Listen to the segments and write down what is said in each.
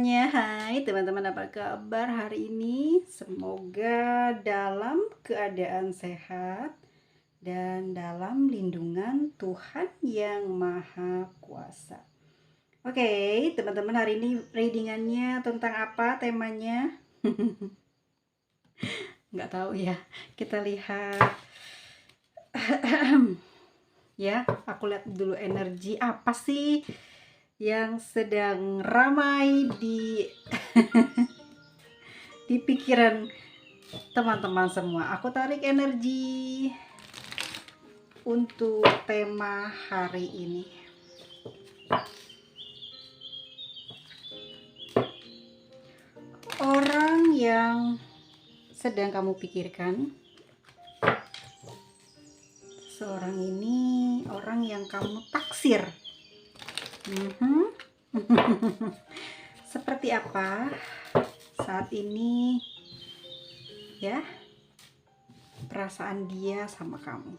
semuanya, hai teman-teman, apa kabar hari ini? Semoga dalam keadaan sehat dan dalam lindungan Tuhan yang Maha Kuasa. Oke, teman-teman, hari ini readingannya tentang apa temanya? Nggak tahu ya, kita lihat. Ya, aku lihat dulu energi apa sih yang sedang ramai di pikiran teman-teman semua. Aku tarik energi untuk tema hari ini. Orang yang sedang kamu pikirkan, seorang ini orang yang kamu taksir. Seperti apa saat ini ya perasaan dia sama kamu?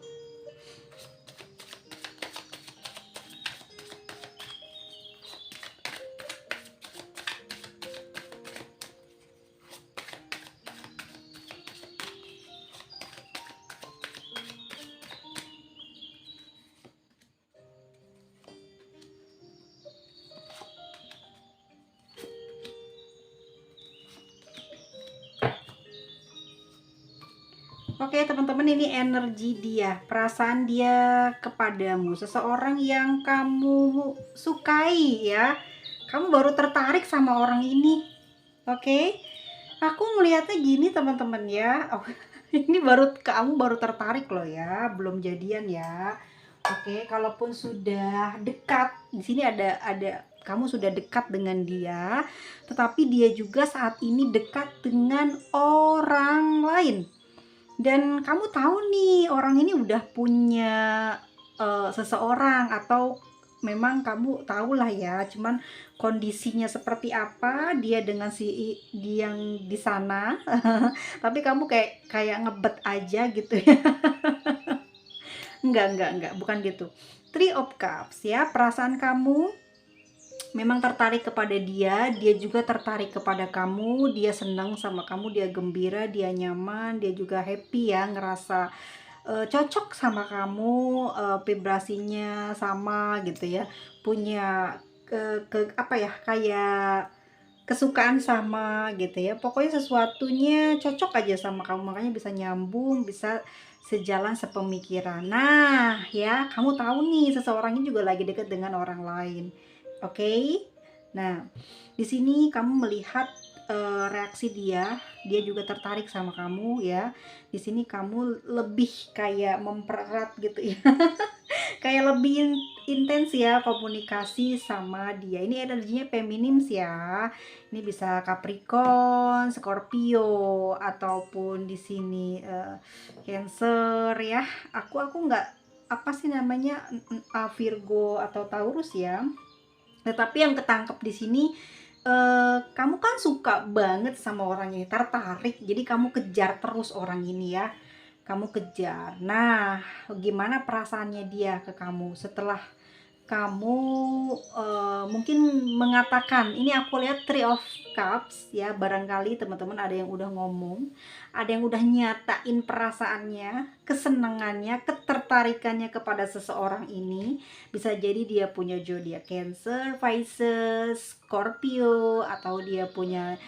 Oke teman-teman, ini energi dia, perasaan dia kepadamu, seseorang yang kamu sukai ya. Kamu baru tertarik sama orang ini. Oke, aku melihatnya gini teman-teman ya. Oh, ini kamu baru tertarik loh ya, belum jadian ya. Oke, kalaupun sudah dekat, di sini ada kamu sudah dekat dengan dia, tetapi dia juga saat ini dekat dengan orang lain. Dan kamu tahu nih orang ini udah punya seseorang, atau memang kamu tahulah ya, cuman kondisinya seperti apa dia dengan si dia yang di sana. Tapi kamu kayak ngebet aja gitu ya. Enggak, bukan gitu. Three of Cups ya, perasaan kamu memang tertarik kepada dia, dia juga tertarik kepada kamu, dia senang sama kamu, dia gembira, dia nyaman, dia juga happy ya, ngerasa cocok sama kamu, vibrasinya sama gitu ya, punya apa ya, kayak kesukaan sama gitu ya, pokoknya sesuatunya cocok aja sama kamu, makanya bisa nyambung, bisa sejalan sepemikiran. Nah ya, kamu tahu nih seseorang ini juga lagi deket dengan orang lain. Oke. Nah, di sini kamu melihat reaksi dia juga tertarik sama kamu ya. Di sini kamu lebih kayak mempererat gitu ya. Kayak lebih intens ya komunikasi sama dia. Ini energinya feminim ya. Ini bisa Capricorn, Scorpio, ataupun di sini Cancer ya. Aku nggak apa sih namanya, Virgo atau Taurus ya. Tetapi yang ketangkep di sini, kamu kan suka banget sama orang ini, tertarik, jadi kamu kejar terus orang ini ya, kamu kejar. Nah, gimana perasaannya dia ke kamu setelah kamu mungkin mengatakan, ini aku lihat Three of Cups ya, barangkali teman-teman ada yang udah ngomong, ada yang udah nyatain perasaannya, kesenangannya, ketertarikannya kepada seseorang ini. Bisa jadi dia punya zodiak Cancer, Pisces, Scorpio, atau dia punya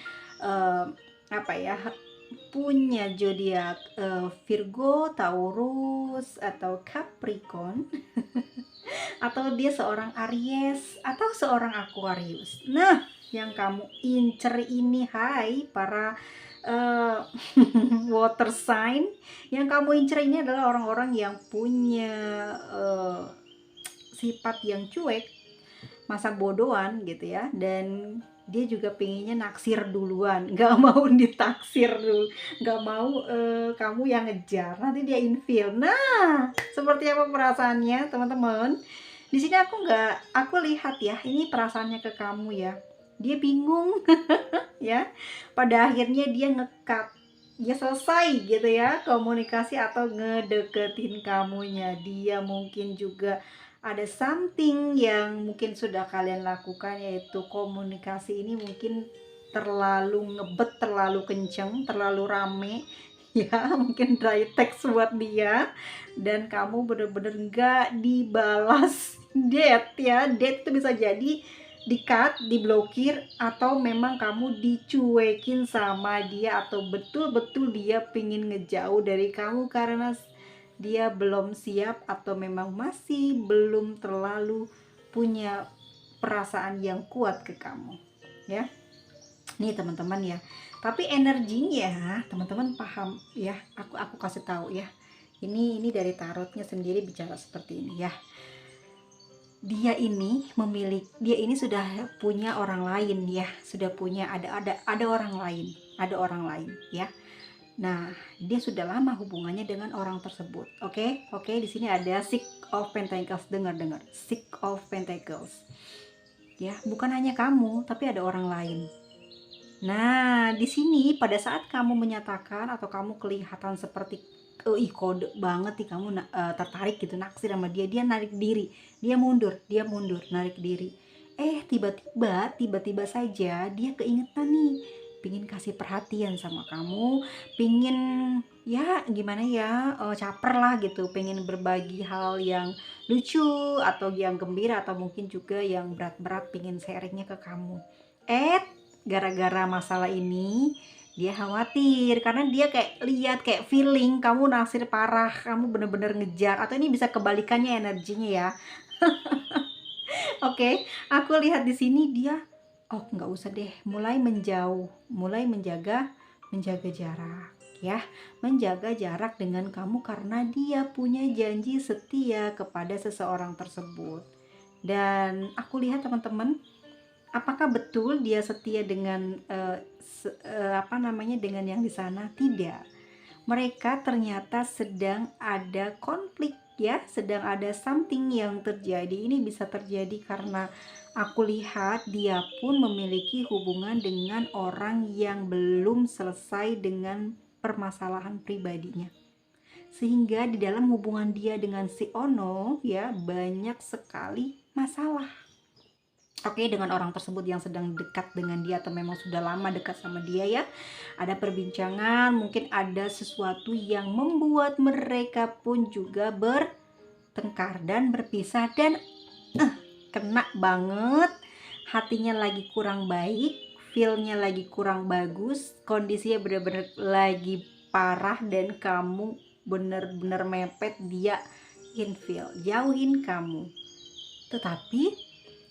apa ya, punya zodiak Virgo, Taurus, atau Capricorn. Atau dia seorang Aries atau seorang Aquarius. Nah, yang kamu incer ini, hai para water sign, yang kamu incer ini adalah orang-orang yang punya sifat yang cuek, masa bodohan gitu ya, dan dia juga pengennya naksir duluan, nggak mau ditaksir dulu, nggak mau kamu yang ngejar, nanti dia infil. Nah, seperti apa perasaannya teman-teman? Di sini aku lihat ya, ini perasaannya ke kamu ya, dia bingung. Ya, pada akhirnya dia ngekat, dia selesai gitu ya komunikasi atau ngedeketin kamunya. Dia mungkin juga ada something yang mungkin sudah kalian lakukan, yaitu komunikasi ini mungkin terlalu ngebet, terlalu kenceng, terlalu rame ya, mungkin dry text buat dia dan kamu bener-bener nggak dibalas dead ya. Dead itu bisa jadi di-cut, diblokir, atau memang kamu dicuekin sama dia, atau betul-betul dia pingin ngejauh dari kamu karena dia belum siap atau memang masih belum terlalu punya perasaan yang kuat ke kamu ya. Nih teman-teman ya, tapi energinya teman-teman paham ya, aku kasih tahu ya, ini dari tarotnya sendiri bicara seperti ini ya. Dia ini sudah punya orang lain ya, sudah punya ada orang lain ya. Nah, dia sudah lama hubungannya dengan orang tersebut. Oke, di sini ada Six of Pentacles. Dengar. Six of Pentacles. Ya, bukan hanya kamu, tapi ada orang lain. Nah, di sini pada saat kamu menyatakan atau kamu kelihatan seperti kode banget nih kamu tertarik gitu, naksir sama dia, dia narik diri, dia mundur, narik diri. Tiba-tiba saja dia keingetan nih, pingin kasih perhatian sama kamu, pingin ya gimana ya, caper lah gitu, pengen berbagi hal yang lucu atau yang gembira atau mungkin juga yang berat-berat, pingin sharingnya ke kamu. Gara-gara masalah ini dia khawatir karena dia kayak feeling kamu naksir parah, kamu bener-bener ngejar, atau ini bisa kebalikannya energinya ya. Oke, aku lihat di sini dia nggak usah deh, mulai menjauh, mulai menjaga jarak ya, menjaga jarak dengan kamu karena dia punya janji setia kepada seseorang tersebut. Dan aku lihat teman-teman, apakah betul dia setia dengan dengan yang di sana? Tidak. Mereka ternyata sedang ada konflik ya, sedang ada something yang terjadi. Ini bisa terjadi karena aku lihat dia pun memiliki hubungan dengan orang yang belum selesai dengan permasalahan pribadinya. Sehingga di dalam hubungan dia dengan si Ono ya, banyak sekali masalah. Oke, dengan orang tersebut yang sedang dekat dengan dia atau memang sudah lama dekat sama dia ya, ada perbincangan, mungkin ada sesuatu yang membuat mereka pun juga bertengkar dan berpisah, dan kena banget, hatinya lagi kurang baik, feel-nya lagi kurang bagus, kondisinya benar-benar lagi parah, dan kamu benar-benar mepet, dia infil, jauhin kamu. Tetapi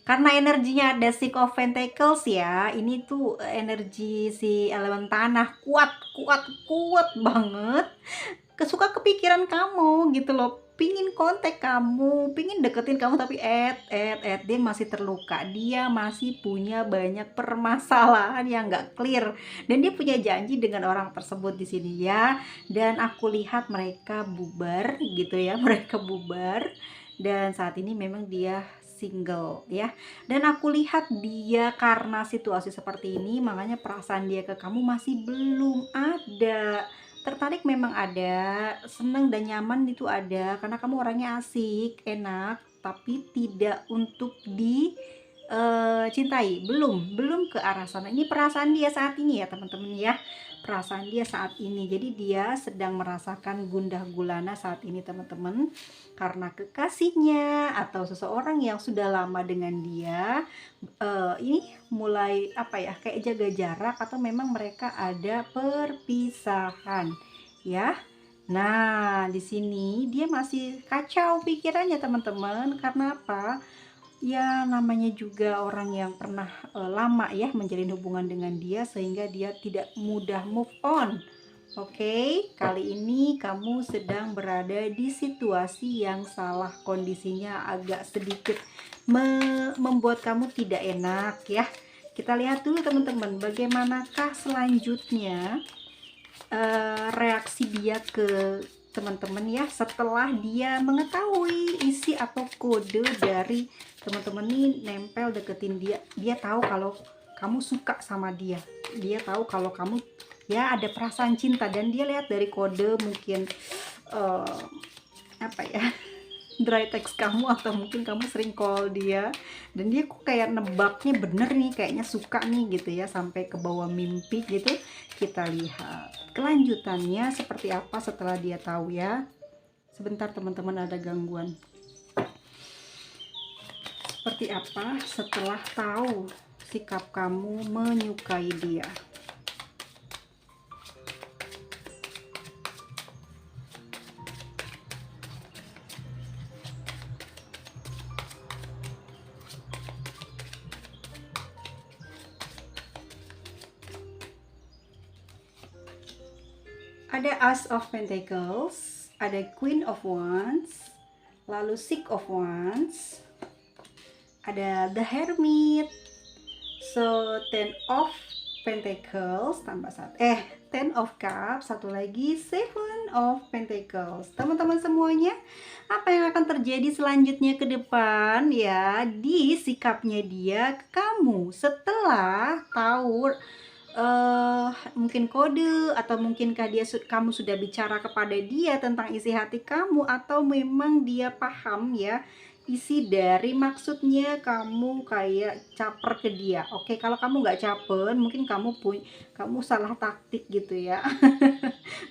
karena energinya ada Six of Pentacles ya, ini tuh energi si elemen tanah, kuat banget, suka kepikiran kamu gitu loh, pingin kontak kamu, pingin deketin kamu, tapi dia masih terluka, dia masih punya banyak permasalahan yang gak clear, dan dia punya janji dengan orang tersebut di sini ya. Dan aku lihat mereka bubar gitu ya, dan saat ini memang dia single ya. Dan aku lihat dia karena situasi seperti ini, makanya perasaan dia ke kamu masih belum ada. Tertarik memang ada, senang dan nyaman itu ada, karena kamu orangnya asik, enak, tapi tidak untuk cintai, belum ke arah sana. Ini perasaan dia saat ini ya teman-teman ya, perasaan dia saat ini. Jadi dia sedang merasakan gundah gulana saat ini teman-teman, karena kekasihnya atau seseorang yang sudah lama dengan dia ini mulai kayak jaga jarak, atau memang mereka ada perpisahan ya. Nah, di sini dia masih kacau pikirannya teman-teman. Karena apa? Ya namanya juga orang yang pernah lama ya menjalin hubungan dengan dia, sehingga dia tidak mudah move on. Oke, kali ini kamu sedang berada di situasi yang salah, kondisinya agak sedikit membuat kamu tidak enak ya. Kita lihat dulu teman-teman, bagaimanakah selanjutnya reaksi dia ke teman-teman ya, setelah dia mengetahui isi atau kode dari teman-teman ini nempel deketin dia. Dia tahu kalau kamu suka sama dia, dia tahu kalau kamu ya ada perasaan cinta, dan dia lihat dari kode mungkin dry text kamu, atau mungkin kamu sering call dia dan dia kok kayak nebaknya bener nih, kayaknya suka nih gitu ya, sampai ke bawah mimpi gitu. Kita lihat kelanjutannya seperti apa setelah dia tahu ya. Sebentar teman-teman, ada gangguan. Seperti apa setelah tahu sikap kamu menyukai dia. Ada Ace of Pentacles, ada Queen of Wands, lalu Six of Wands, ada The Hermit, so Ten of Pentacles tambah Ten of Cups, satu lagi Seven of Pentacles. Teman-teman semuanya, apa yang akan terjadi selanjutnya ke depan ya di sikapnya dia ke kamu setelah tahu mungkin kode, atau mungkinkah kamu sudah bicara kepada dia tentang isi hati kamu, atau memang dia paham ya isi dari maksudnya kamu kayak caper ke dia. Oke, kalau kamu nggak caper, mungkin kamu salah taktik gitu ya.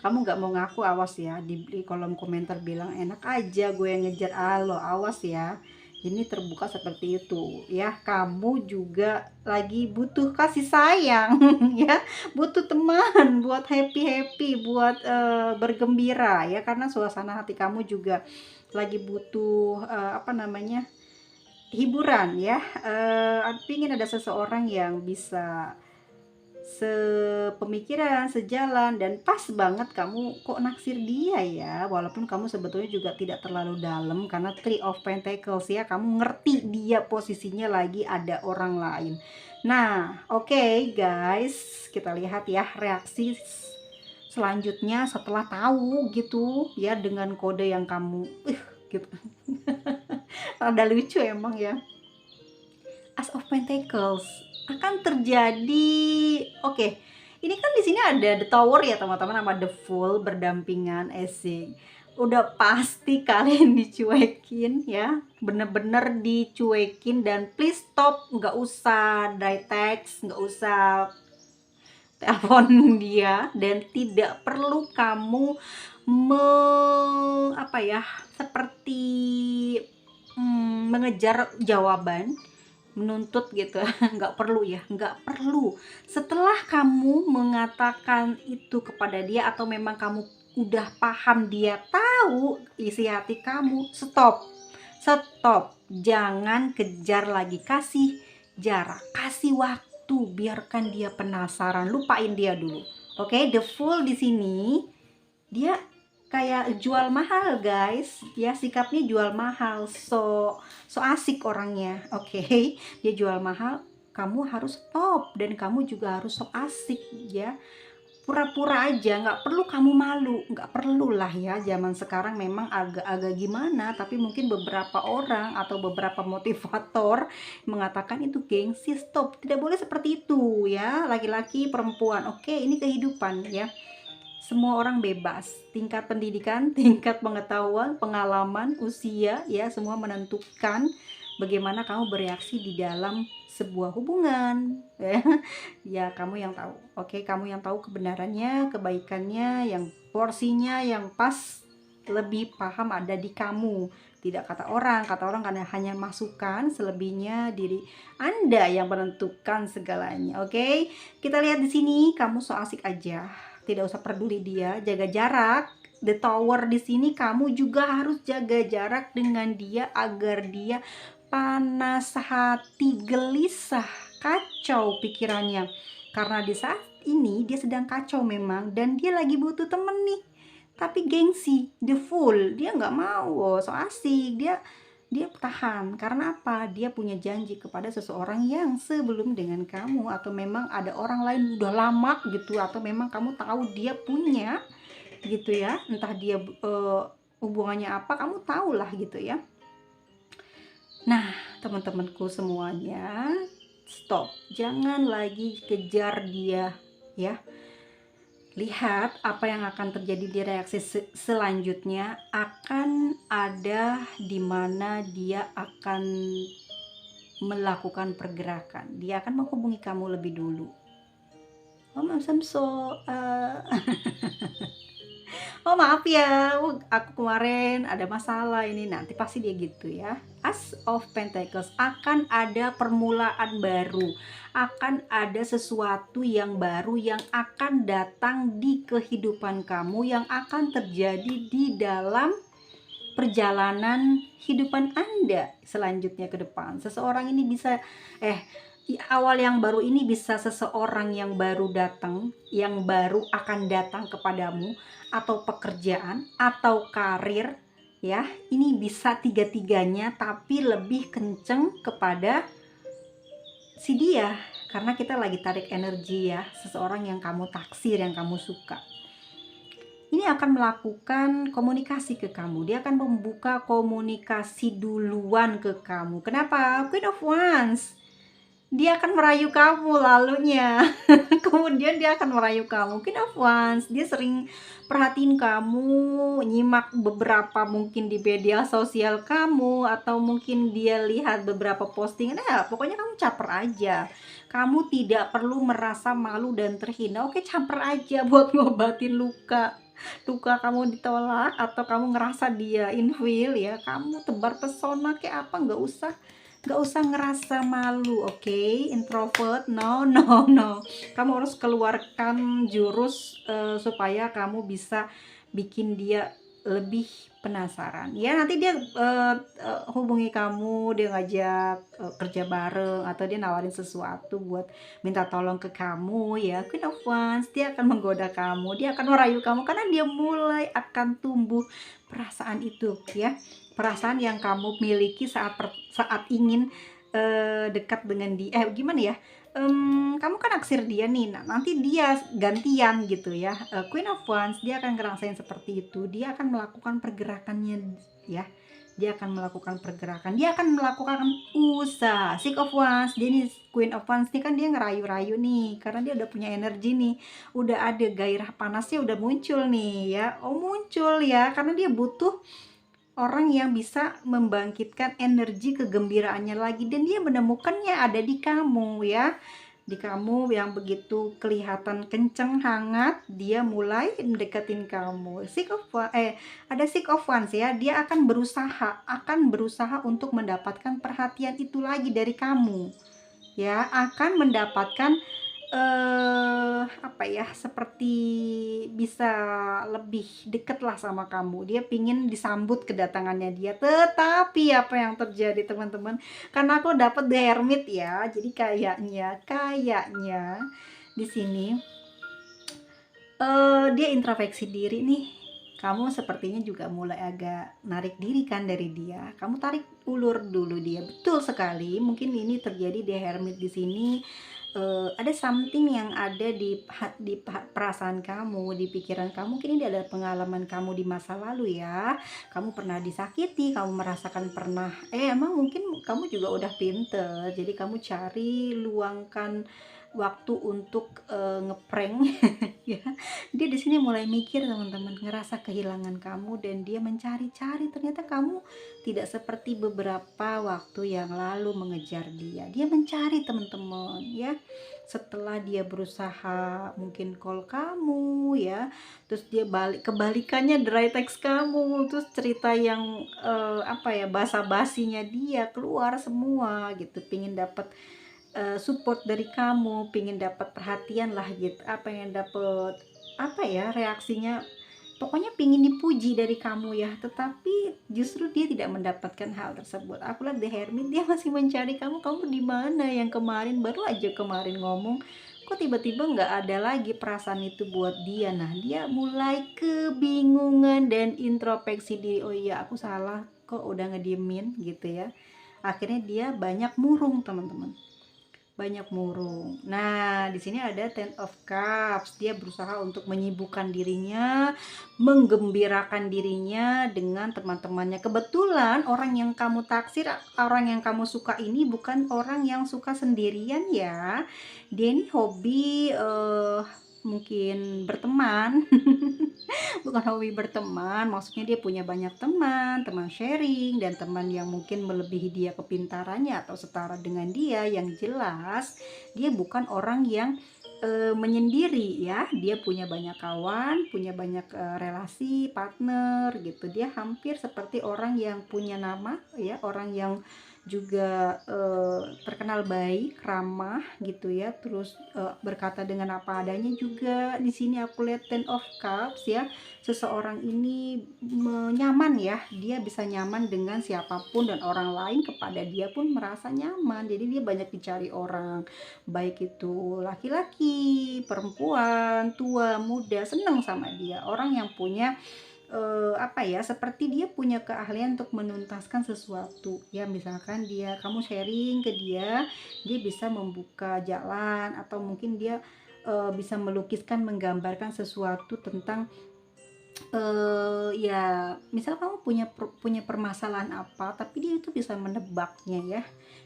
Kamu nggak mau ngaku, awas ya, di kolom komentar bilang enak aja gue yang ngejar. Lo awas ya, ini terbuka seperti itu ya. Kamu juga lagi butuh kasih sayang ya, butuh teman buat happy buat bergembira ya, karena suasana hati kamu juga lagi butuh hiburan ya. Pingin ada seseorang yang bisa sepemikiran, sejalan, dan pas banget kamu kok naksir dia ya, walaupun kamu sebetulnya juga tidak terlalu dalam karena Three of Pentacles ya, kamu ngerti dia posisinya lagi ada orang lain. Nah, oke, guys, kita lihat ya reaksi selanjutnya setelah tahu gitu ya, dengan kode yang kamu gitu. Rada lucu emang ya. As of Pentacles akan terjadi. Oke, ini kan di sini ada The Tower ya teman-teman, sama The Fool berdampingan. Asik, udah pasti kalian dicuekin ya, bener-bener dicuekin. Dan please stop, nggak usah dry text, nggak usah telepon dia, dan tidak perlu kamu seperti mengejar jawaban, menuntut gitu. Nggak perlu ya, nggak perlu. Setelah kamu mengatakan itu kepada dia, atau memang kamu udah paham dia tahu isi hati kamu, stop, jangan kejar lagi, kasih jarak, kasih waktu, biarkan dia penasaran, lupain dia dulu. Oke, The Fool di sini dia kayak jual mahal guys ya, sikapnya jual mahal, so asik orangnya. Oke, dia jual mahal, kamu harus stop, dan kamu juga harus so asik ya, pura-pura aja, nggak perlu kamu malu, nggak perlu lah ya. Zaman sekarang memang agak-agak gimana, tapi mungkin beberapa orang atau beberapa motivator mengatakan itu gengsi. Stop, tidak boleh seperti itu ya, laki-laki perempuan. Oke, ini kehidupan ya, semua orang bebas, tingkat pendidikan, tingkat pengetahuan, pengalaman, usia ya, semua menentukan bagaimana kamu bereaksi di dalam sebuah hubungan ya. Kamu yang tahu. Oke, kamu yang tahu kebenarannya, kebaikannya, yang porsinya yang pas, lebih paham ada di kamu, tidak kata orang karena hanya masukan. Selebihnya diri Anda yang menentukan segalanya. Oke, kita lihat di sini, kamu so asik aja, tidak usah peduli dia, jaga jarak. The Tower di sini, kamu juga harus jaga jarak dengan dia agar dia panas hati, gelisah, kacau pikirannya, karena di saat ini dia sedang kacau memang, dan dia lagi butuh temen nih, tapi gengsi. The Fool, dia nggak mau so asik, dia tahan. Karena apa? Dia punya janji kepada seseorang yang sebelum dengan kamu, atau memang ada orang lain udah lama gitu, atau memang kamu tahu dia punya gitu ya, entah dia hubungannya apa, kamu tahu lah gitu ya. Nah, teman-temanku semuanya, stop, jangan lagi kejar dia ya. Lihat apa yang akan terjadi di reaksi selanjutnya. Akan ada di mana dia akan melakukan pergerakan. Dia akan menghubungi kamu lebih dulu. Oh, oh maaf ya, aku kemarin ada masalah ini, nanti pasti dia gitu ya. As of Pentacles, akan ada permulaan baru, akan ada sesuatu yang baru yang akan datang di kehidupan kamu, yang akan terjadi di dalam perjalanan hidupan Anda selanjutnya ke depan. Seseorang ini bisa di awal yang baru ini bisa seseorang yang baru datang, yang baru akan datang kepadamu, atau pekerjaan atau karir ya. Ini bisa tiga-tiganya, tapi lebih kenceng kepada si dia, karena kita lagi tarik energi ya, seseorang yang kamu taksir, yang kamu suka. Ini akan melakukan komunikasi ke kamu. Dia akan membuka komunikasi duluan ke kamu. Kenapa? Queen of Wands. Dia akan merayu kamu lalunya. Kemudian dia akan merayu kamu. Queen of Wands. Dia sering perhatiin kamu, nyimak beberapa mungkin di media sosial kamu, atau mungkin dia lihat beberapa postingan. Pokoknya kamu caper aja. Kamu tidak perlu merasa malu dan terhina. Oke, caper aja buat ngobatin luka kamu ditolak, atau kamu ngerasa dia ilfeel ya, kamu tebar pesona kayak apa, nggak usah ngerasa malu. Oke, introvert, no. Kamu harus keluarkan jurus supaya kamu bisa bikin dia lebih penasaran ya. Nanti dia hubungi kamu, dia ngajak kerja bareng, atau dia nawarin sesuatu buat minta tolong ke kamu ya. Queen of Wands, dia akan menggoda kamu, dia akan merayu kamu, karena dia mulai akan tumbuh perasaan itu ya, perasaan yang kamu miliki saat ingin dekat dengan dia. Gimana ya, kamu kan naksir dia nih, nah nanti dia gantian gitu ya. Queen of Wands, dia akan ngerasain seperti itu, dia akan melakukan pergerakannya ya, dia akan melakukan pergerakan, dia akan melakukan usaha. Six of Wands, dia nih Queen of Wands nih kan, dia ngerayu-rayu nih, karena dia udah punya energi nih, udah ada gairah panasnya udah muncul nih ya. Muncul ya, karena dia butuh orang yang bisa membangkitkan energi kegembiraannya lagi, dan dia menemukannya ada di kamu ya, di kamu yang begitu kelihatan kenceng, hangat. Dia mulai mendekatin kamu. Ada Six of Wands ya, dia akan berusaha untuk mendapatkan perhatian itu lagi dari kamu ya, akan mendapatkan seperti bisa lebih deket lah sama kamu. Dia pingin disambut kedatangannya dia. Tetapi apa yang terjadi teman-teman, karena aku dapat The Hermit ya, jadi kayaknya di sini dia introspeksi diri nih. Kamu sepertinya juga mulai agak narik diri kan dari dia. Kamu tarik ulur dulu dia. Betul sekali. Mungkin ini terjadi di Hermit di sini. Ada something yang ada di perasaan kamu, di pikiran kamu. Mungkin ini adalah pengalaman kamu di masa lalu ya. Kamu pernah disakiti, kamu merasakan pernah. Emang mungkin kamu juga udah pinter. Jadi kamu luangkan waktu untuk ngeprank ya. Dia di sini mulai mikir teman-teman, ngerasa kehilangan kamu, dan dia mencari-cari. Ternyata kamu tidak seperti beberapa waktu yang lalu mengejar dia. Dia mencari teman-teman ya. Setelah dia berusaha mungkin call kamu ya, terus dia kebalikannya dry text kamu, terus cerita yang basa-basinya dia keluar semua gitu, pingin dapat support dari kamu, pingin dapat perhatian lah gitu, pengen dapat reaksinya, pokoknya pingin dipuji dari kamu ya. Tetapi justru dia tidak mendapatkan hal tersebut. Aku lihat The Hermit, dia masih mencari kamu di mana, yang baru aja kemarin ngomong, kok tiba-tiba nggak ada lagi perasaan itu buat dia. Nah, dia mulai kebingungan dan introspeksi diri. Oh iya, aku salah kok udah ngediemin gitu ya. Akhirnya dia banyak murung teman-teman, banyak murung. Nah, di sini ada Ten of Cups. Dia berusaha untuk menyibukkan dirinya, menggembirakan dirinya dengan teman-temannya. Kebetulan orang yang kamu taksir, orang yang kamu suka ini bukan orang yang suka sendirian ya. Dia ini hobi mungkin berteman. Bukan hobi berteman, maksudnya dia punya banyak teman, teman sharing, dan teman yang mungkin melebihi dia kepintarannya atau setara dengan dia. Yang jelas dia bukan orang yang menyendiri ya, dia punya banyak kawan, punya banyak relasi, partner gitu. Dia hampir seperti orang yang punya nama ya, orang yang juga terkenal baik, ramah gitu ya, terus berkata dengan apa adanya juga. Di sini aku lihat Ten of Cups ya, seseorang ini nyaman ya, dia bisa nyaman dengan siapapun dan orang lain kepada dia pun merasa nyaman. Jadi dia banyak dicari orang, baik itu laki-laki, perempuan, tua, muda, senang sama dia. Orang yang punya apa ya, seperti dia punya keahlian untuk menuntaskan sesuatu ya. Misalkan kamu sharing ke dia, dia bisa membuka jalan, atau mungkin dia bisa melukiskan, menggambarkan sesuatu tentang ya misal kamu punya permasalahan apa, tapi dia itu bisa menebaknya ya.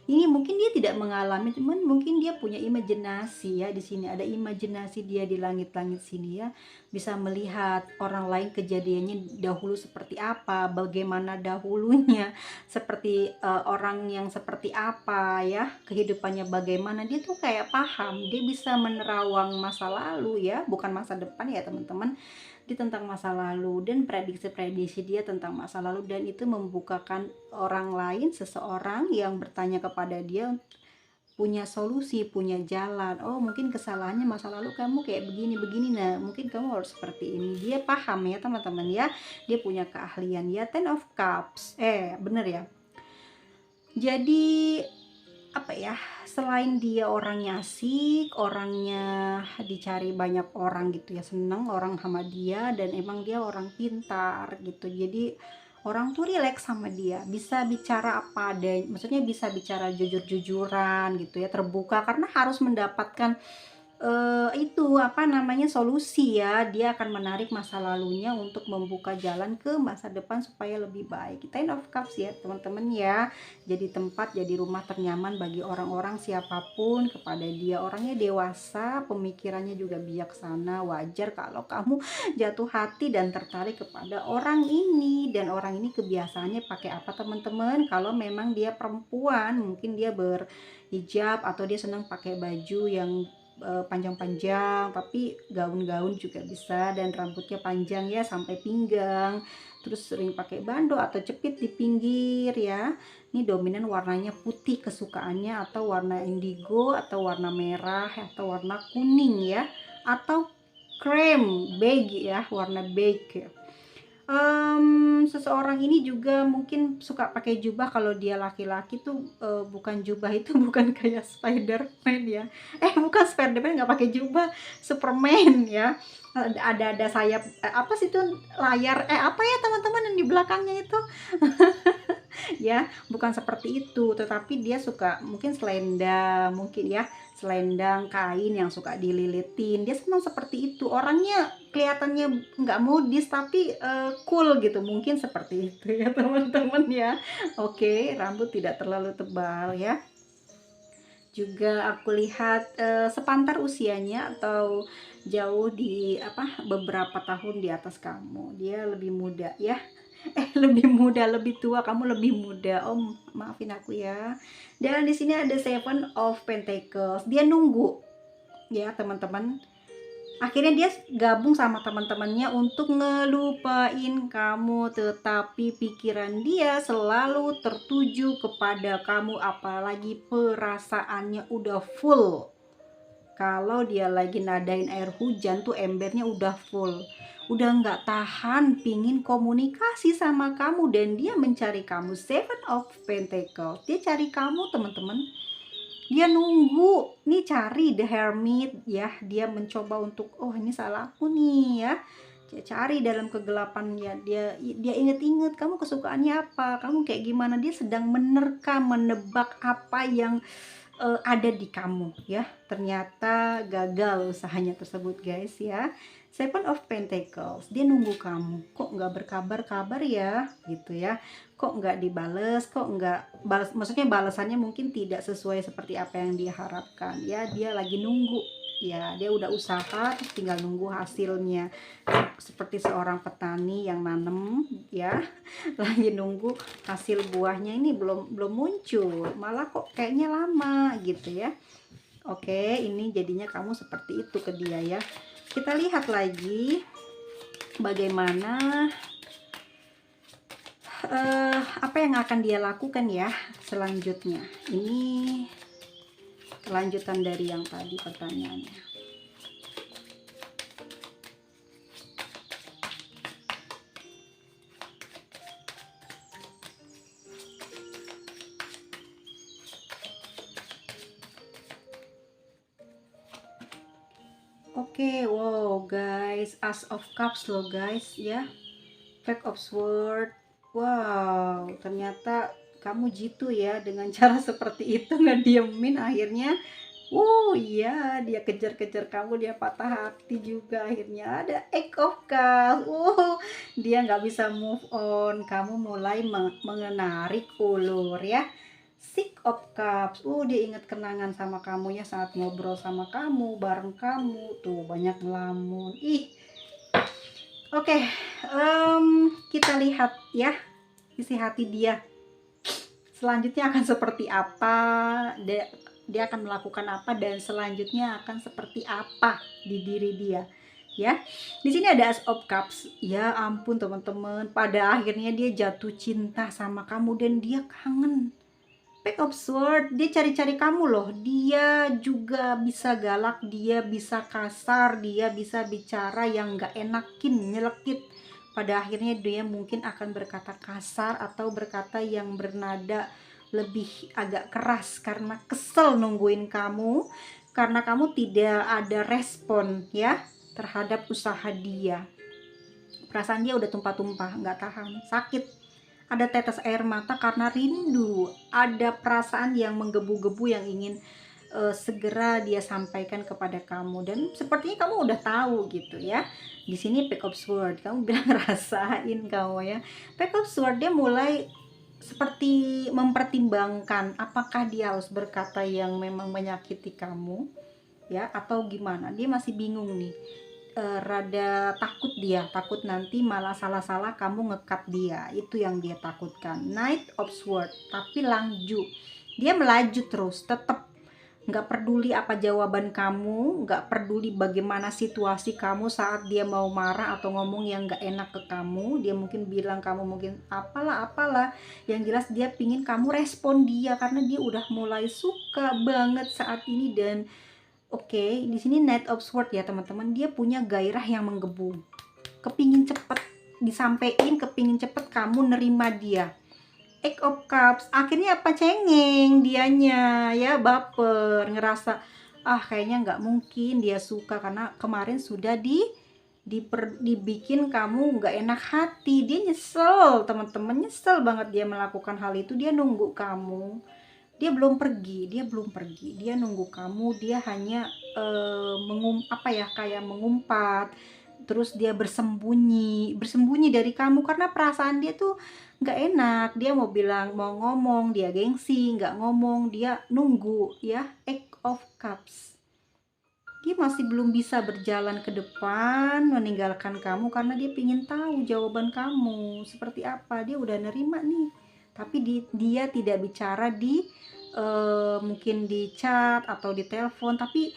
Ini mungkin dia tidak mengalami, cuman mungkin dia punya imajinasi ya. Di sini ada imajinasi dia di langit-langit sini ya, bisa melihat orang lain kejadiannya dahulu seperti apa, bagaimana dahulunya, seperti orang yang seperti apa ya, kehidupannya bagaimana. Dia tuh kayak paham, dia bisa menerawang masa lalu ya, bukan masa depan ya teman-teman, dia tentang masa lalu dan prediksi-prediksi dia tentang masa lalu, dan itu membukakan orang lain, seseorang yang bertanya kepada dia punya solusi, punya jalan. Oh, mungkin kesalahannya masa lalu kamu kayak begini-begini, nah mungkin kamu harus seperti ini. Dia paham ya teman-teman ya, dia punya keahlian ya. Ten of Cups, bener ya. Jadi apa ya, selain dia orangnya asik, orangnya dicari banyak orang gitu ya, seneng orang sama dia, dan emang dia orang pintar gitu. Jadi orang tuh rileks sama dia, bisa bicara apa adanya, maksudnya bisa bicara jujur-jujuran gitu ya, terbuka, karena harus mendapatkan itu apa namanya, solusi ya. Dia akan menarik masa lalunya untuk membuka jalan ke masa depan supaya lebih baik. Ten of Cups ya teman-teman ya, jadi tempat, jadi rumah ternyaman bagi orang-orang siapapun kepada dia. Orangnya dewasa, pemikirannya juga bijaksana. Wajar kalau kamu jatuh hati dan tertarik kepada orang ini. Dan orang ini kebiasaannya pakai apa teman-teman? Kalau memang dia perempuan, mungkin dia berhijab atau dia senang pakai baju yang panjang-panjang, tapi gaun-gaun juga bisa, dan rambutnya panjang ya sampai pinggang, terus sering pakai bando atau cepit di pinggir ya. Ini dominan warnanya putih kesukaannya, atau warna indigo, atau warna merah, atau warna kuning ya, atau krem beige ya, warna beige ya. Seseorang ini juga mungkin suka pakai jubah. Kalau dia laki-laki tuh bukan jubah itu, bukan kayak Spiderman ya, bukan Spiderman, nggak pakai jubah, Superman ya. Ada sayap, apa sih itu, layar, apa ya teman-teman yang di belakangnya itu. Ya, bukan seperti itu, tetapi dia suka mungkin selendang, mungkin ya, selendang kain yang suka dililitin. Dia senang seperti itu. Orangnya kelihatannya nggak modis, tapi cool gitu. Mungkin seperti itu ya teman-teman ya. Oke, rambut tidak terlalu tebal ya. Juga aku lihat sepantar usianya, atau jauh di beberapa tahun di atas kamu. Dia lebih muda ya. Lebih muda, lebih tua, kamu lebih muda. Oh, maafin aku ya. Dan di sini ada Seven of Pentacles. Dia nunggu ya, teman-teman. Akhirnya dia gabung sama teman-temannya untuk ngelupain kamu, tetapi pikiran dia selalu tertuju kepada kamu, apalagi perasaannya udah full. Kalau dia lagi nadain air hujan tuh embernya udah full, udah nggak tahan, pingin komunikasi sama kamu, dan dia mencari kamu. Seven of Pentacles, dia cari kamu teman-teman. Dia nunggu nih, cari The Hermit ya. Dia mencoba untuk, oh ini salahku nih ya. Dia cari dalam kegelapan ya, dia inget-inget kamu kesukaannya apa, kamu kayak gimana. Dia sedang menerka, menebak apa yang ada di kamu ya. Ternyata gagal usahanya tersebut guys ya. Seven of Pentacles, dia nunggu kamu. Kok nggak berkabar-kabar ya gitu ya, kok nggak dibales, kok nggak balas, maksudnya balasannya mungkin tidak sesuai seperti apa yang dia harapkan ya. Dia lagi nunggu Ya, dia udah usaha, terus tinggal nunggu hasilnya. Seperti seorang petani yang nanem ya, lagi nunggu hasil buahnya ini belum muncul, malah kok kayaknya lama gitu ya. Oke, ini jadinya kamu seperti itu ke dia ya. Kita lihat lagi bagaimana apa yang akan dia lakukan ya selanjutnya. Ini kelanjutan dari yang tadi pertanyaannya. Oke, wow guys, As of Cups loh guys ya, Pack of Swords. Wow, ternyata kamu jitu ya dengan cara seperti itu, ngediemin akhirnya. Iya, dia kejar-kejar kamu, dia patah hati juga. Akhirnya ada Eight of Cups. Dia nggak bisa move on. Kamu mulai menarik ulur ya. Six of Cups. Dia ingat kenangan sama kamu ya, saat ngobrol sama kamu, bareng kamu. Tuh banyak ngelamun. Oke, kita lihat ya isi hati dia. Selanjutnya akan seperti apa? Dia akan melakukan apa, dan selanjutnya akan seperti apa di diri dia ya. Di sini ada As of Cups. Ya ampun teman-teman, pada akhirnya dia jatuh cinta sama kamu dan dia kangen. Pack of Swords, dia cari-cari kamu loh. Dia juga bisa galak, dia bisa kasar, dia bisa bicara yang gak enakin, nyelekit. Pada akhirnya dia mungkin akan berkata kasar atau berkata yang bernada lebih agak keras karena kesel nungguin kamu, karena kamu tidak ada respon ya terhadap usaha dia. Perasaan dia udah tumpah-tumpah, nggak tahan, sakit. Ada tetes air mata karena rindu, ada perasaan yang menggebu-gebu yang ingin segera dia sampaikan kepada kamu, dan sepertinya kamu udah tahu gitu ya. Di sini Pack of Swords, kamu bilang rasain kamu ya. Pack of Swords, dia mulai seperti mempertimbangkan apakah dia harus berkata yang memang menyakiti kamu ya, atau gimana. Dia masih bingung nih. Rada takut, dia takut nanti malah salah-salah kamu ngekat dia, itu yang dia takutkan. Knight of Swords, tapi lanjut, dia melaju terus, tetap nggak peduli apa jawaban kamu, nggak peduli bagaimana situasi kamu saat dia mau marah atau ngomong yang nggak enak ke kamu. Dia mungkin bilang kamu mungkin apalah, yang jelas dia pingin kamu respon dia karena dia udah mulai suka banget saat ini. Dan oke, di sini Knight of Swords ya teman-teman, dia punya gairah yang menggebu, kepingin cepet disampein, kepingin cepet kamu nerima dia. Eight of Cups, akhirnya apa, cengeng dianya ya, baper, ngerasa kayaknya nggak mungkin dia suka karena kemarin sudah dibikin kamu nggak enak hati. Dia nyesel teman-teman, nyesel banget dia melakukan hal itu. Dia nunggu kamu, dia belum pergi, dia nunggu kamu. Dia hanya kayak mengumpat, terus dia bersembunyi dari kamu karena perasaan dia tuh nggak enak. Dia mau bilang, mau ngomong, dia gengsi, nggak ngomong, dia nunggu ya. Eight of Cups, dia masih belum bisa berjalan ke depan meninggalkan kamu karena dia pingin tahu jawaban kamu seperti apa. Dia udah nerima nih, tapi dia tidak bicara di mungkin di chat atau di telepon, tapi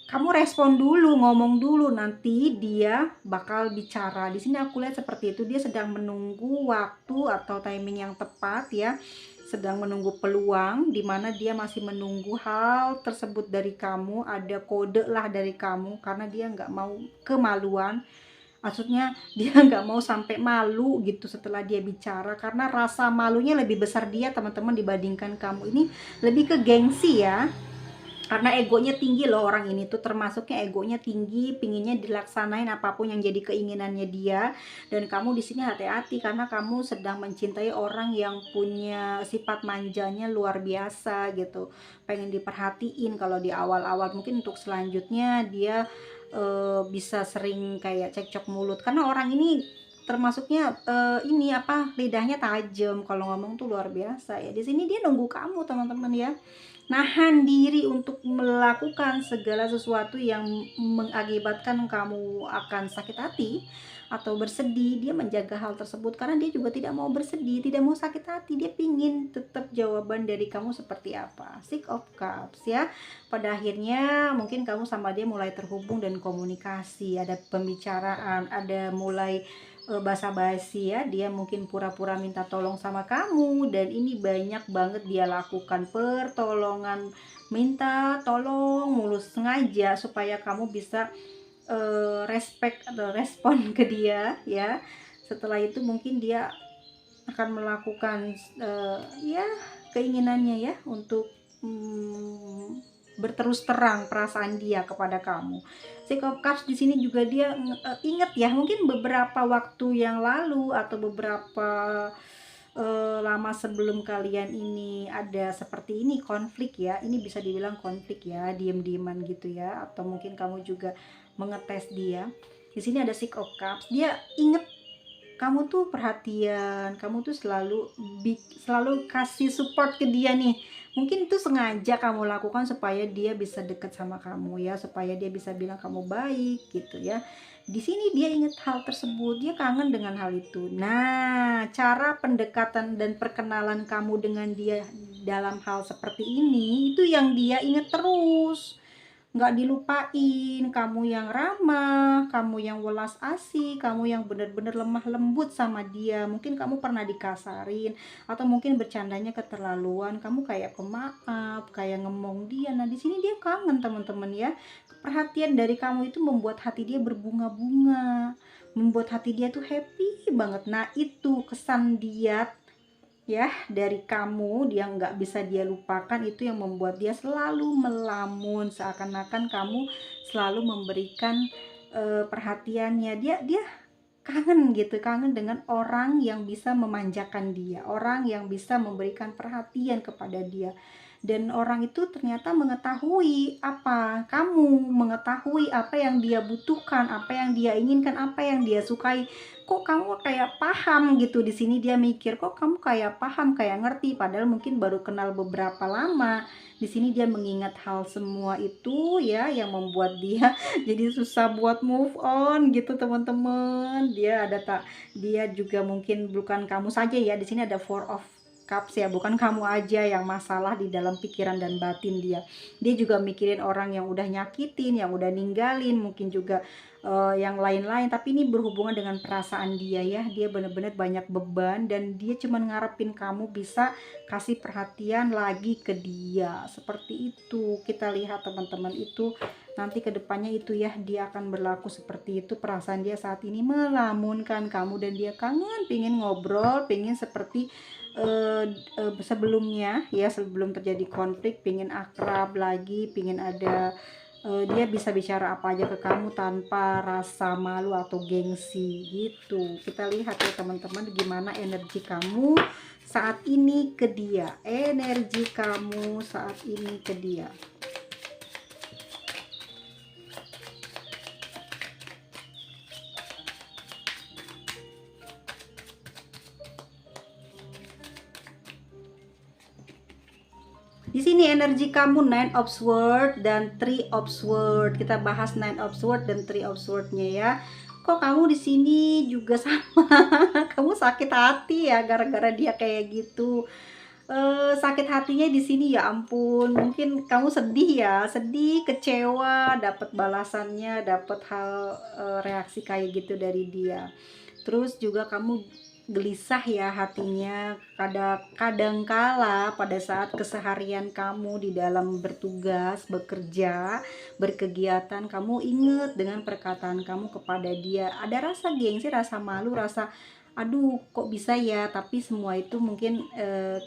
kamu respon dulu, ngomong dulu, nanti dia bakal bicara. Di sini aku lihat seperti itu, dia sedang menunggu waktu atau timing yang tepat ya, sedang menunggu peluang, dimana dia masih menunggu hal tersebut dari kamu, ada kode lah dari kamu, karena dia nggak mau kemaluan. Maksudnya dia nggak mau sampai malu gitu setelah dia bicara, karena rasa malunya lebih besar dia teman-teman dibandingkan kamu. Ini lebih ke gengsi ya, karena egonya tinggi loh orang ini tuh, termasuknya egonya tinggi, pinginnya dilaksanain apapun yang jadi keinginannya dia. Dan kamu di sini hati-hati karena kamu sedang mencintai orang yang punya sifat manjanya luar biasa gitu, pengen diperhatiin. Kalau di awal-awal mungkin untuk selanjutnya dia bisa sering kayak cekcok mulut, karena orang ini termasuknya lidahnya tajam, kalau ngomong tuh luar biasa ya. Di sini dia nunggu kamu teman-teman ya. nahan diri untuk melakukan segala sesuatu yang mengakibatkan kamu akan sakit hati atau bersedih. Dia menjaga hal tersebut karena dia juga tidak mau bersedih, tidak mau sakit hati. Dia pingin tetap jawaban dari kamu seperti apa. Six of Cups ya. Pada akhirnya mungkin kamu sama dia mulai terhubung dan komunikasi, ada pembicaraan, ada mulai basa-basi ya. Dia mungkin pura-pura minta tolong sama kamu, dan ini banyak banget dia lakukan pertolongan, minta tolong mulus sengaja supaya kamu bisa respect atau respon ke dia ya. Setelah itu mungkin dia akan melakukan ya keinginannya ya untuk berterus terang perasaan dia kepada kamu. Six of Cups di sini juga dia ingat ya, mungkin beberapa waktu yang lalu atau beberapa lama sebelum kalian ini ada seperti ini konflik ya. Ini bisa dibilang konflik ya, diem-dieman gitu ya, atau mungkin kamu juga mengetes dia. Di sini ada Six of Cups. Dia inget kamu tuh perhatian, kamu tuh selalu kasih support ke dia nih. Mungkin itu sengaja kamu lakukan supaya dia bisa deket sama kamu ya, supaya dia bisa bilang kamu baik gitu ya. Di sini dia ingat hal tersebut, dia kangen dengan hal itu. Nah, cara pendekatan dan perkenalan kamu dengan dia dalam hal seperti ini, itu yang dia ingat terus, nggak dilupain. Kamu yang ramah, kamu yang welas asih, kamu yang benar-benar lemah lembut sama dia. Mungkin kamu pernah dikasarin atau mungkin bercandanya keterlaluan, kamu kayak pemaaf, kayak ngemong dia. Nah di sini dia kangen teman-teman ya. Perhatian dari kamu itu membuat hati dia berbunga-bunga, membuat hati dia tuh happy banget. Nah itu kesan dia ya dari kamu, dia nggak bisa dia lupakan. Itu yang membuat dia selalu melamun, seakan-akan kamu selalu memberikan perhatiannya. Dia kangen gitu, kangen dengan orang yang bisa memanjakan dia, orang yang bisa memberikan perhatian kepada dia. Dan orang itu ternyata mengetahui apa kamu, mengetahui apa yang dia butuhkan, apa yang dia inginkan, apa yang dia sukai. Kok kamu kayak paham gitu. Di sini dia mikir, kok kamu kayak paham, kayak ngerti, padahal mungkin baru kenal beberapa lama. Di sini dia mengingat hal semua itu ya, yang membuat dia jadi susah buat move on gitu teman-teman. Dia juga mungkin bukan kamu saja ya. Di sini ada Four of Cups ya, bukan kamu aja yang masalah di dalam pikiran dan batin dia. Dia juga mikirin orang yang udah nyakitin, yang udah ninggalin, mungkin juga yang lain-lain. Tapi ini berhubungan dengan perasaan dia ya. Dia benar-benar banyak beban dan dia cuma ngarepin kamu bisa kasih perhatian lagi ke dia. Seperti itu. Kita lihat teman-teman, itu nanti kedepannya itu ya, dia akan berlaku seperti itu. Perasaan dia saat ini melamunkan kamu dan dia kangen, pingin ngobrol, pingin seperti sebelumnya ya, sebelum terjadi konflik, pingin akrab lagi, pingin ada dia bisa bicara apa aja ke kamu tanpa rasa malu atau gengsi gitu. Kita lihat ya teman-teman, gimana energi kamu saat ini ke dia, energi kamu saat ini ke dia. Di sini energi kamu Nine of Swords dan Three of Swords. Kita bahas Nine of Swords dan Three of Swords-nya ya. Kok kamu di sini juga sama? Kamu sakit hati ya gara-gara dia kayak gitu. Sakit hatinya di sini ya ampun. Mungkin kamu sedih ya, sedih, kecewa, dapat balasannya, dapat hal reaksi kayak gitu dari dia. Terus juga kamu gelisah ya hatinya. Kadang kala pada saat keseharian kamu di dalam bertugas, bekerja, berkegiatan, kamu inget dengan perkataan kamu kepada dia. Ada rasa gengsi, rasa malu, rasa aduh kok bisa ya. Tapi semua itu mungkin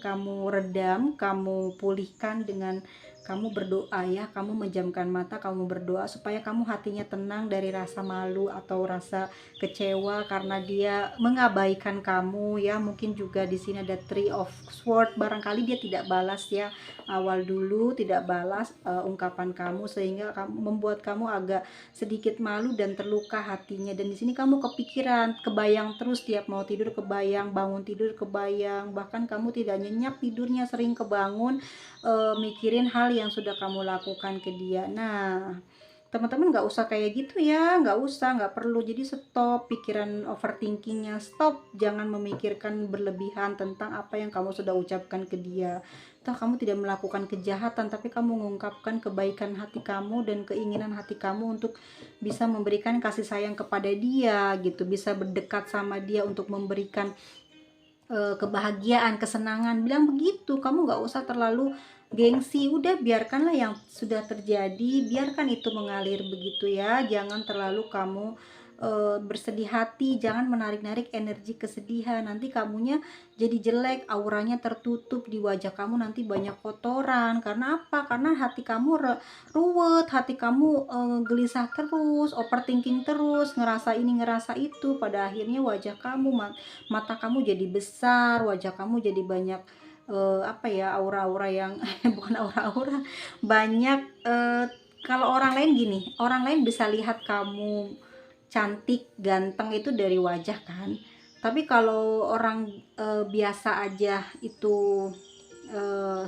kamu redam, kamu pulihkan dengan kamu berdoa ya, kamu menjamkan mata, kamu berdoa supaya kamu hatinya tenang dari rasa malu atau rasa kecewa karena dia mengabaikan kamu ya. Mungkin juga di sini ada Three of Swords, barangkali dia tidak balas ya, awal dulu tidak balas ungkapan kamu, sehingga membuat kamu agak sedikit malu dan terluka hatinya. Dan di sini kamu kepikiran, kebayang terus, tiap mau tidur kebayang, bangun tidur kebayang, bahkan kamu tidak nyenyak tidurnya, sering kebangun mikirin hal yang sudah kamu lakukan ke dia. Nah, teman-teman nggak usah kayak gitu ya, nggak usah, nggak perlu. Jadi stop pikiran overthinkingnya, stop, jangan memikirkan berlebihan tentang apa yang kamu sudah ucapkan ke dia. Toh kamu tidak melakukan kejahatan, tapi kamu mengungkapkan kebaikan hati kamu dan keinginan hati kamu untuk bisa memberikan kasih sayang kepada dia gitu, bisa berdekat sama dia untuk memberikan kebahagiaan, kesenangan. Bilang begitu, kamu nggak usah terlalu gengsi, udah biarkanlah yang sudah terjadi, biarkan itu mengalir begitu ya. Jangan terlalu kamu bersedih hati, jangan menarik-narik energi kesedihan, nanti kamunya jadi jelek, auranya tertutup, di wajah kamu nanti banyak kotoran. Karena apa? Karena hati kamu ruwet, hati kamu gelisah terus, overthinking terus, ngerasa ini ngerasa itu, pada akhirnya wajah kamu, mata kamu jadi besar, wajah kamu jadi banyak apa ya, aura-aura yang bukan aura-aura, banyak kalau orang lain gini, orang lain bisa lihat kamu cantik, ganteng itu dari wajah kan. Tapi kalau orang biasa aja itu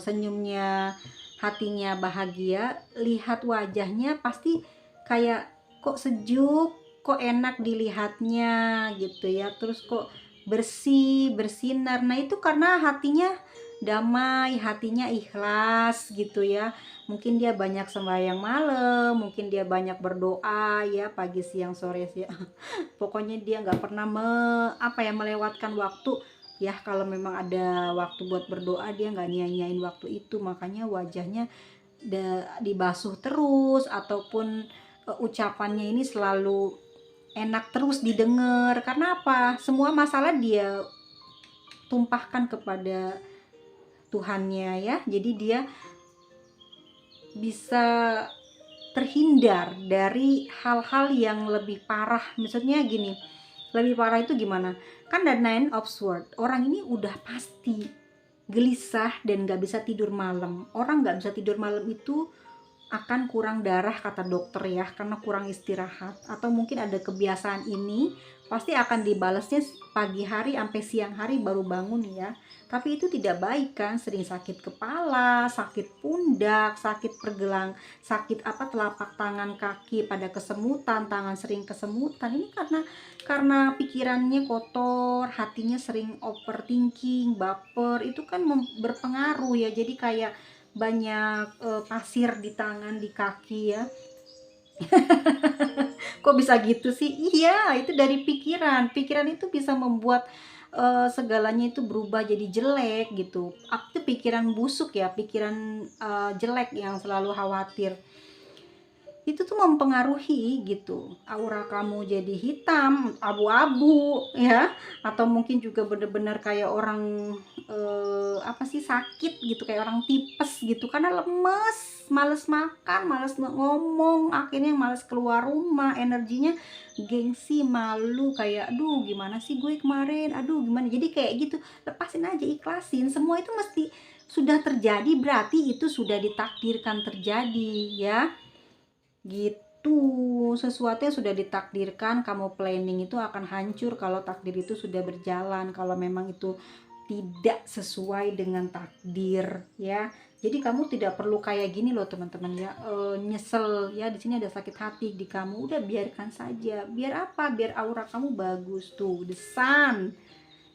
senyumnya, hatinya bahagia, lihat wajahnya pasti kayak kok sejuk, kok enak dilihatnya gitu ya. Terus kok bersih, bersinar. Nah, itu karena hatinya damai, hatinya ikhlas gitu ya. Mungkin dia banyak sembahyang malam, mungkin dia banyak berdoa ya, pagi siang sore sih. Pokoknya dia nggak pernah melewatkan waktu ya. Kalau memang ada waktu buat berdoa, dia nggak nyanyain waktu itu, makanya wajahnya dibasuh terus, ataupun ucapannya ini selalu enak terus didengar. Karena apa? Semua masalah dia tumpahkan kepada Tuhannya ya. Jadi dia bisa terhindar dari hal-hal yang lebih parah. Maksudnya gini, lebih parah itu gimana? Kan ada Nine of Swords, orang ini udah pasti gelisah dan gak bisa tidur malam. Orang gak bisa tidur malam itu akan kurang darah kata dokter ya, karena kurang istirahat. Atau mungkin ada kebiasaan ini, pasti akan dibalasnya pagi hari sampai siang hari baru bangun ya. Tapi itu tidak baik kan, sering sakit kepala, sakit pundak, sakit pergelang, sakit telapak tangan, kaki pada kesemutan, tangan sering kesemutan. Ini karena pikirannya kotor, hatinya sering overthinking, baper, itu kan berpengaruh ya. Jadi kayak banyak pasir di tangan, di kaki ya. Kok bisa gitu sih? Iya, itu dari pikiran. Pikiran itu bisa membuat segalanya itu berubah jadi jelek gitu. Itu pikiran busuk ya, pikiran jelek yang selalu khawatir. Itu tuh mempengaruhi gitu, aura kamu jadi hitam, abu-abu ya, atau mungkin juga bener-bener kayak orang sakit gitu, kayak orang tipes gitu, karena lemes, males makan, males ngomong, akhirnya males keluar rumah, energinya gengsi, malu, kayak aduh gimana sih gue kemarin, aduh gimana. Jadi kayak gitu, lepasin aja, ikhlasin. Semua itu mesti sudah terjadi, berarti itu sudah ditakdirkan terjadi ya gitu. Sesuatu yang sudah ditakdirkan, kamu planning itu akan hancur kalau takdir itu sudah berjalan, kalau memang itu tidak sesuai dengan takdir ya. Jadi kamu tidak perlu kayak gini loh teman-teman ya, nyesel ya, di sini ada sakit hati di kamu, udah biarkan saja. Biar apa? Biar aura kamu bagus tuh, the sun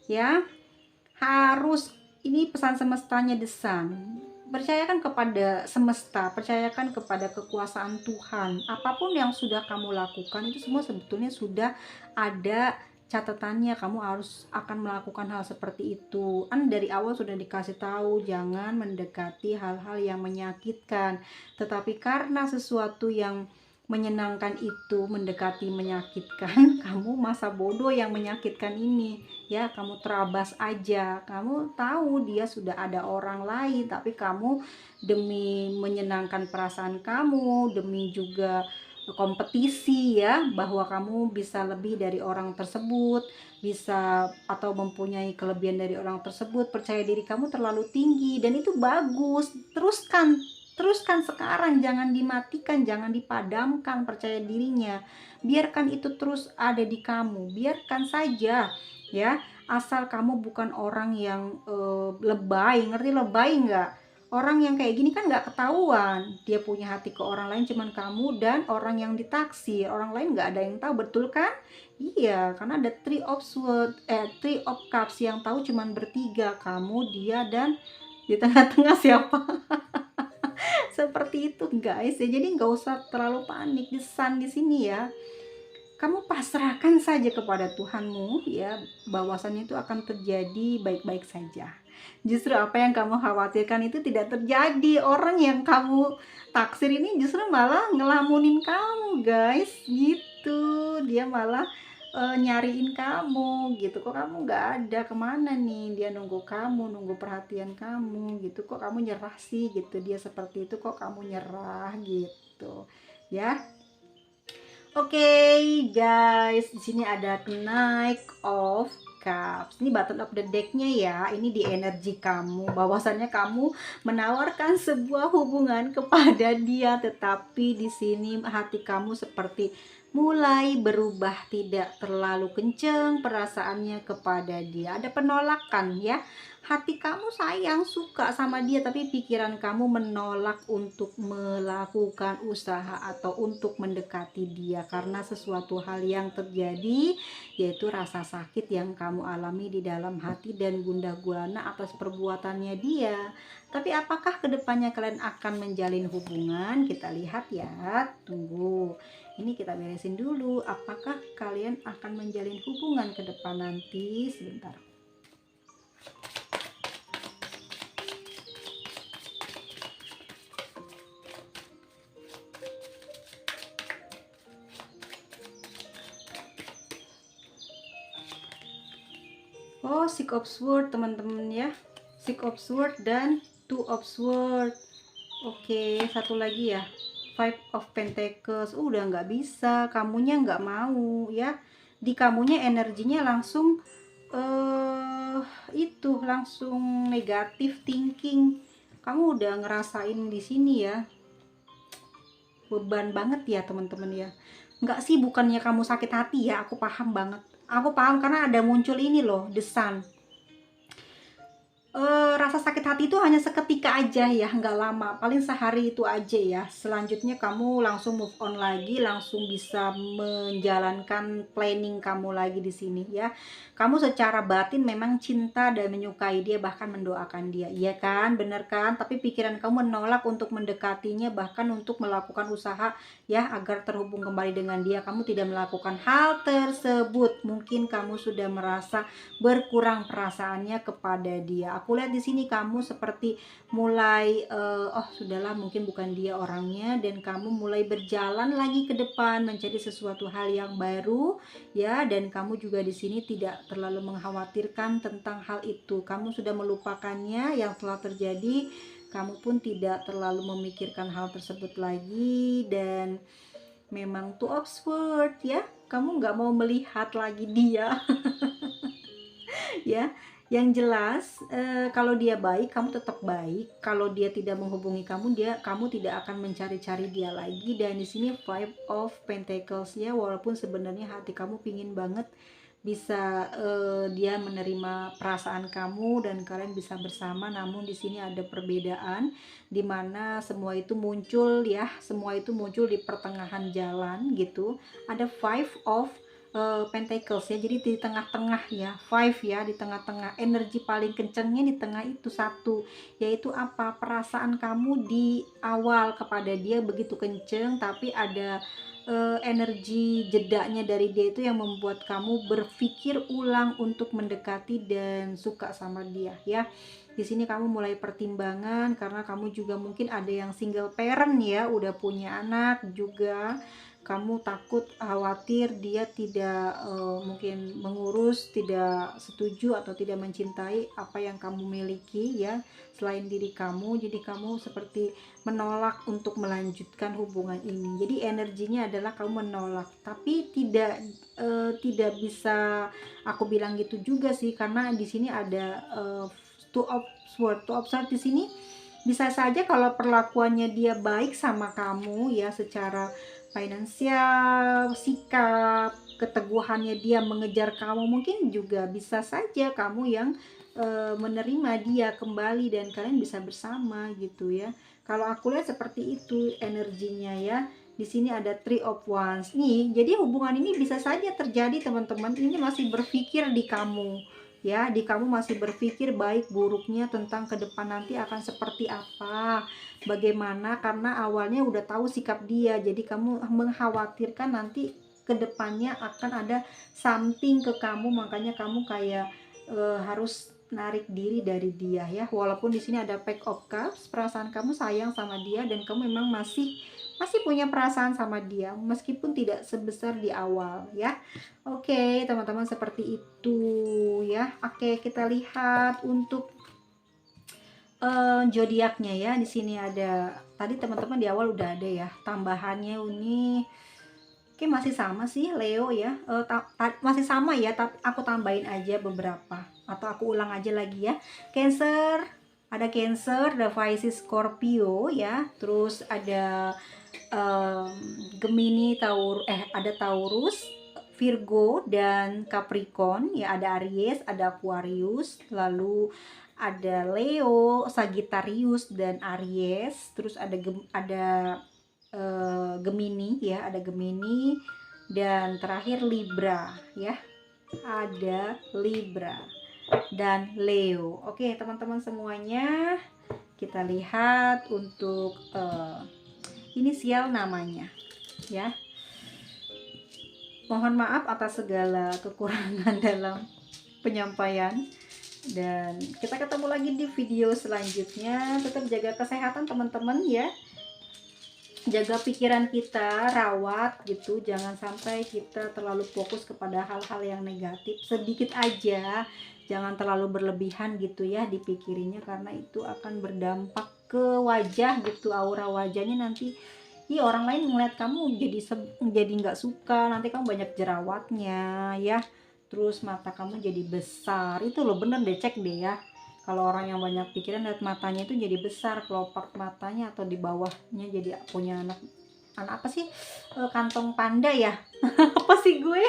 ya. Harus, ini pesan semestanya, the sun. Percayakan kepada semesta, percayakan kepada kekuasaan Tuhan. Apapun yang sudah kamu lakukan itu semua sebetulnya sudah ada catatannya. Kamu harus akan melakukan hal seperti itu. Dari awal sudah dikasih tahu jangan mendekati hal-hal yang menyakitkan. Tetapi karena sesuatu yang menyenangkan itu mendekati menyakitkan, kamu masa bodoh yang menyakitkan ini. Ya, kamu terabas aja. Kamu tahu dia sudah ada orang lain, tapi kamu demi menyenangkan perasaan kamu, demi juga kompetisi ya, bahwa kamu bisa lebih dari orang tersebut, bisa atau mempunyai kelebihan dari orang tersebut, percaya diri kamu terlalu tinggi dan itu bagus. Teruskan sekarang, jangan dimatikan, jangan dipadamkan percaya dirinya. Biarkan itu terus ada di kamu, biarkan saja ya. Asal kamu bukan orang yang lebay, ngerti lebay nggak? Orang yang kayak gini kan nggak ketahuan dia punya hati ke orang lain, cuman kamu dan orang yang ditaksir, orang lain nggak ada yang tahu, betul kan? Iya, karena ada three of cups, yang tahu cuman bertiga, kamu, dia, dan di tengah-tengah siapa? Seperti itu guys ya, jadi nggak usah terlalu panik di sini ya. Kamu pasrahkan saja kepada Tuhanmu ya, bahwasannya itu akan terjadi baik-baik saja. Justru apa yang kamu khawatirkan itu tidak terjadi. Orang yang kamu taksir ini justru malah ngelamunin kamu guys, gitu. Dia malah nyariin kamu gitu. Kok kamu nggak ada, kemana nih? Dia nunggu kamu, nunggu perhatian kamu gitu. Kok kamu nyerah sih gitu? Dia seperti itu, kok kamu nyerah gitu ya. Oke, guys, di sini ada Knight of Cups. Ini bottom of the deck-nya ya. Ini di energi kamu. Bahwasannya kamu menawarkan sebuah hubungan kepada dia, tetapi di sini hati kamu seperti mulai berubah, tidak terlalu kenceng perasaannya kepada dia. Ada penolakan ya. Hati kamu sayang, suka sama dia, tapi pikiran kamu menolak untuk melakukan usaha atau untuk mendekati dia karena sesuatu hal yang terjadi, yaitu rasa sakit yang kamu alami di dalam hati dan gundah gulana atas perbuatannya dia. Tapi apakah kedepannya kalian akan menjalin hubungan? Kita lihat ya, tunggu. Ini kita beresin dulu. Apakah kalian akan menjalin hubungan ke depan nanti? Sebentar. Oh, Six of Swords teman-teman ya. Six of Swords dan Two of Swords. Oke, satu lagi ya, Five of Pentacles. Udah nggak bisa, kamunya nggak mau ya. Di kamunya energinya langsung itu langsung negatif thinking. Kamu udah ngerasain di sini ya, beban banget ya teman-teman ya. Nggak sih, bukannya kamu sakit hati ya, aku paham banget. Aku paham karena ada muncul ini loh, The Sun. Rasa sakit hati itu hanya seketika aja ya, nggak lama, paling sehari itu aja ya. Selanjutnya kamu langsung move on lagi, langsung bisa menjalankan planning kamu lagi di sini ya. Kamu secara batin memang cinta dan menyukai dia, bahkan mendoakan dia, iya kan, bener kan? Tapi pikiran kamu menolak untuk mendekatinya, bahkan untuk melakukan usaha ya agar terhubung kembali dengan dia. Kamu tidak melakukan hal tersebut. Mungkin kamu sudah merasa berkurang perasaannya kepada dia. Aku lihat di sini kamu seperti mulai oh sudahlah, mungkin bukan dia orangnya, dan kamu mulai berjalan lagi ke depan mencari sesuatu hal yang baru ya. Dan kamu juga di sini tidak terlalu mengkhawatirkan tentang hal itu. Kamu sudah melupakannya yang telah terjadi. Kamu pun tidak terlalu memikirkan hal tersebut lagi, dan memang Two of Swords ya, kamu nggak mau melihat lagi dia. Ya, yang jelas kalau dia baik, kamu tetap baik. Kalau dia tidak menghubungi kamu, kamu tidak akan mencari-cari dia lagi. Dan di sini Five of Pentacles ya, walaupun sebenarnya hati kamu pingin banget bisa dia menerima perasaan kamu dan kalian bisa bersama, namun di sini ada perbedaan dimana semua itu muncul ya, semua itu muncul di pertengahan jalan gitu. Ada Five of Pentacles ya, jadi di tengah-tengah ya, five ya, di tengah-tengah, energi paling kencengnya di tengah itu satu, yaitu apa, perasaan kamu di awal kepada dia begitu kenceng, tapi ada energi jedanya dari dia itu yang membuat kamu berpikir ulang untuk mendekati dan suka sama dia ya. Di sini kamu mulai pertimbangan karena kamu juga mungkin ada yang single parent ya, udah punya anak juga. Kamu takut, khawatir dia tidak mungkin mengurus, tidak setuju atau tidak mencintai apa yang kamu miliki ya, selain diri kamu. Jadi kamu seperti menolak untuk melanjutkan hubungan ini. Jadi energinya adalah kamu menolak, tapi tidak bisa aku bilang gitu juga sih, karena di sini ada two of sword. Two of sword di sini bisa saja kalau perlakuannya dia baik sama kamu ya, secara finansial, sikap, keteguhannya dia mengejar kamu, mungkin juga bisa saja kamu yang menerima dia kembali dan kalian bisa bersama gitu ya. Kalau aku lihat seperti itu energinya ya. Di sini ada Three of Wands nih. Jadi hubungan ini bisa saja terjadi teman-teman. Ini masih berpikir di kamu ya, di kamu masih berpikir baik buruknya tentang ke depan nanti akan seperti apa, bagaimana, karena awalnya udah tahu sikap dia. Jadi kamu mengkhawatirkan nanti ke depannya akan ada something ke kamu, makanya kamu kayak harus narik diri dari dia ya. Walaupun di sini ada Pack of Cups, perasaan kamu sayang sama dia dan kamu memang masih punya perasaan sama dia meskipun tidak sebesar di awal ya. Oke, teman-teman, seperti itu ya. Oke, kita lihat untuk zodiaknya ya. Di sini ada, tadi teman-teman di awal udah ada ya tambahannya ini. Oke, masih sama sih Leo ya. Masih sama ya, tapi aku tambahin aja beberapa atau aku ulang aja lagi ya. Cancer, ada Cancer, ada Pisces, Scorpio ya. Terus ada Gemini, ada Taurus, Virgo dan Capricorn ya. Ada Aries, ada Aquarius, lalu ada Leo, Sagittarius dan Aries. Terus ada Gemini ya, ada Gemini dan terakhir Libra ya, ada Libra dan Leo. Oke teman-teman semuanya, kita lihat untuk inisial namanya ya. Mohon maaf atas segala kekurangan dalam penyampaian, dan kita ketemu lagi di video selanjutnya. Tetap jaga kesehatan teman-teman ya, jaga pikiran kita, rawat gitu, jangan sampai kita terlalu fokus kepada hal-hal yang negatif. Sedikit aja, jangan terlalu berlebihan gitu ya dipikirinya, karena itu akan berdampak ke wajah gitu, aura wajahnya nanti. Orang lain ngeliat kamu jadi nggak suka, nanti kamu banyak jerawatnya ya, terus mata kamu jadi besar. Itu loh, bener deh, cek deh ya. Kalau orang yang banyak pikiran, lihat matanya itu jadi besar, kelopak matanya atau di bawahnya jadi punya anak apa sih, kantong panda ya. Apa sih gue?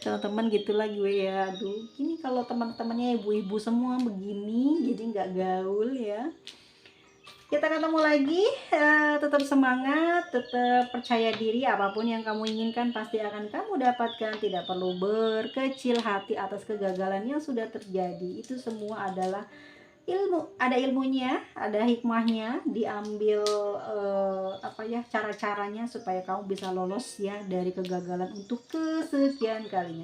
Teman-teman gitulah gue ya. Aduh, ini kalau teman-temannya ibu-ibu semua begini, jadi nggak gaul ya. Kita ketemu lagi, tetap semangat, tetap percaya diri. Apapun yang kamu inginkan pasti akan kamu dapatkan. Tidak perlu berkecil hati atas kegagalan yang sudah terjadi. Itu semua adalah ilmu, ada ilmunya, ada hikmahnya. Diambil cara-caranya supaya kamu bisa lolos ya dari kegagalan untuk kesekian kalinya.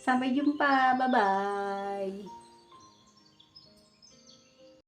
Sampai jumpa, bye bye.